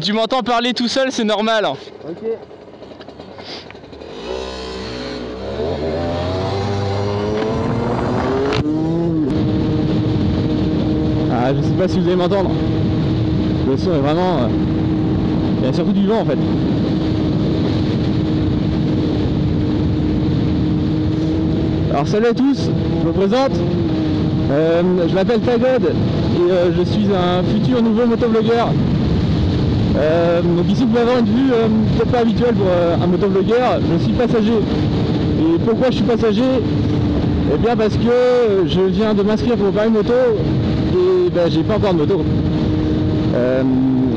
tu m'entends parler tout seul, c'est normal. Ok. Ah, je sais pas si vous allez m'entendre. Le son est vraiment... il y a surtout du vent en fait. Alors salut à tous, je me présente. Je m'appelle Tagod et je suis un futur nouveau motovlogueur. Donc ici vous pouvez avoir une vue peut-être pas habituelle pour un motovlogueur. Je suis passager. Et pourquoi je suis passager? Eh bien parce que je viens de m'inscrire pour permis moto et ben, j'ai pas encore de moto.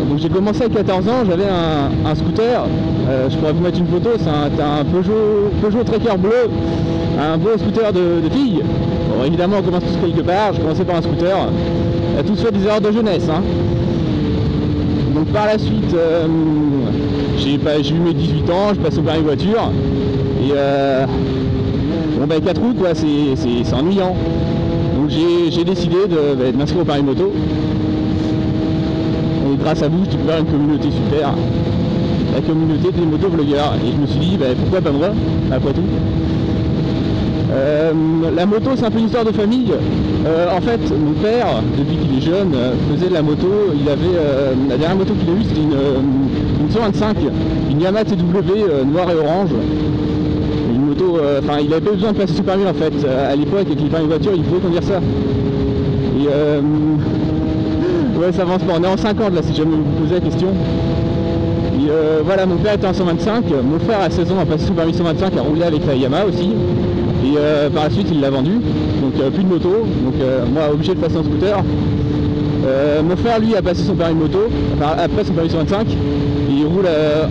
Donc j'ai commencé à 14 ans, j'avais un scooter, je pourrais vous mettre une photo, c'est un Peugeot Trekker bleu, un beau scooter de fille. Bon, évidemment on commence tous quelque part, je commençais par un scooter, on a tous fait des erreurs de jeunesse. Hein. Donc par la suite, j'ai eu mes 18 ans, je passe au permis voiture, et bon ben 4 roues quoi, c'est ennuyant. Donc j'ai décidé de m'inscrire au permis moto. Et grâce à vous, je peux faire une communauté super, la communauté des motovlogueurs. Et je me suis dit, pourquoi pas moi, après tout. La moto, c'est un peu une histoire de famille. En fait, mon père, depuis qu'il est jeune, faisait de la moto. Il avait la dernière moto qu'il a eue, c'était une 125, une Yamaha TW noire et orange. Une moto, enfin, il avait pas besoin de passer son permis en fait. À l'époque, avec les permis voitures, il pouvait conduire ça. Et ouais, ça avance pas, on est en 50 là si jamais vous me posez la question. Et voilà, mon père était en 125, mon frère à 16 ans a passé son permis 125, a roulé avec la Yamaha aussi. Et par la suite il l'a vendu, donc plus de moto, donc moi obligé de passer en scooter. Mon frère lui a passé son permis moto, enfin après son permis 125, et il roule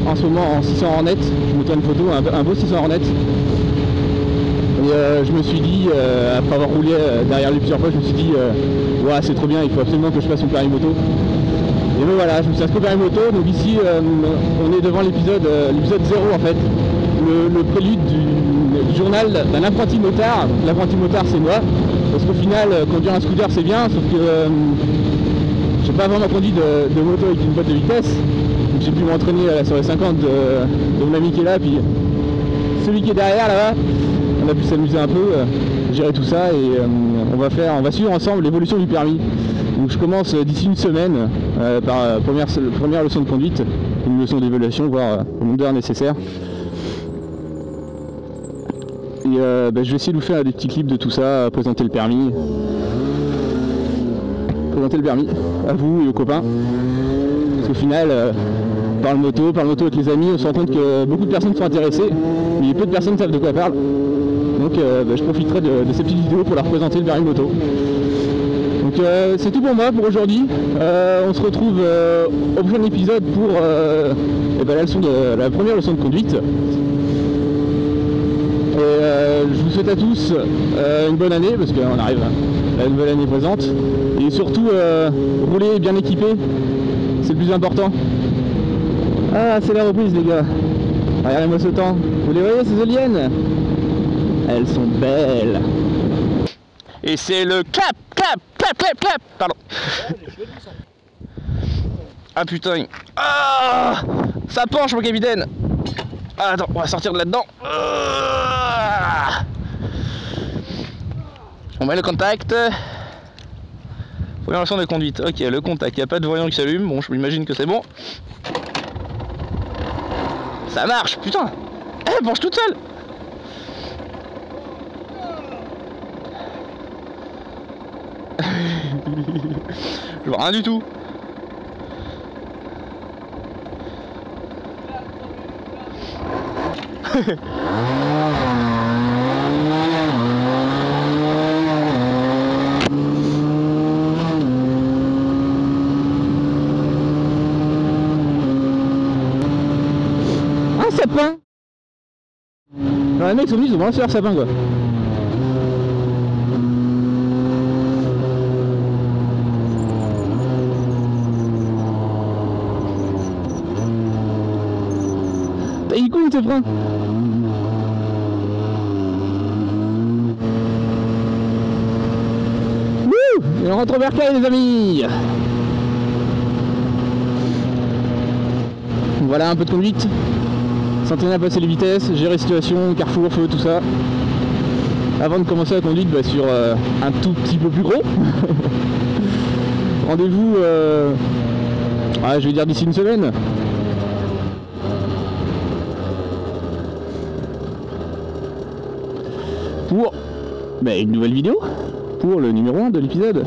en ce moment en 600 Hornet, je vous mettrai une photo, un beau 600 Hornet. Et je me suis dit, après avoir roulé derrière lui plusieurs fois, je me suis dit ouais, c'est trop bien, il faut absolument que je fasse mon permis moto. Et donc voilà, je me suis inscrit au permis moto, donc ici on est devant l'épisode 0 en fait, le prélude du journal d'un apprenti motard. L'apprenti motard c'est moi, parce qu'au final conduire un scooter c'est bien, sauf que j'ai pas vraiment conduit de moto avec une boîte de vitesse, donc j'ai pu m'entraîner sur les 50 de mon ami qui est là, puis celui qui est derrière là-bas. On a pu s'amuser un peu, gérer tout ça et on va suivre ensemble l'évolution du permis. Donc je commence d'ici une semaine par première leçon de conduite, une leçon d'évaluation, voire le nombre d'heures nécessaires. Et je vais essayer de vous faire des petits clips de tout ça, présenter le permis. Présenter le permis à vous et aux copains. Parce qu'au final, par le moto avec les amis, on se rend compte que beaucoup de personnes sont intéressées, mais peu de personnes savent de quoi elles parlent. Donc je profiterai de ces petites vidéos pour leur présenter le permis moto. Donc c'est tout pour moi pour aujourd'hui. On se retrouve au prochain épisode pour la première leçon de conduite. Et je vous souhaite à tous une bonne année, parce qu'on arrive à la nouvelle année présente. Et surtout, rouler bien équipé, c'est le plus important. Ah, c'est la reprise les gars. Regardez-moi ce temps. Vous les voyez ces éoliennes? Elles sont belles. Et c'est le clap, clap, clap, clap, clap. Pardon. Ah putain. Ah, ça penche mon capitaine. Ah, attends, on va sortir de là-dedans. On met le contact. Première leçon de conduite. Ok, le contact. Il n'y a pas de voyant qui s'allume. Bon, je m'imagine que c'est bon. Ça marche, putain. Elle penche toute seule. Je vois rien du tout. Un sapin. Alors les mecs sont venus, ils ont vraiment fait leur sapin quoi. Il coule tes freins. Wouh, et on rentre au bercail les amis. Voilà, un peu de conduite. S'entraîner à passer les vitesses, gérer situation, carrefour, feu, tout ça. Avant de commencer la conduite sur un tout petit peu plus gros. Rendez-vous, je vais dire d'ici une semaine. Pour une nouvelle vidéo, pour le numéro 1 de l'épisode.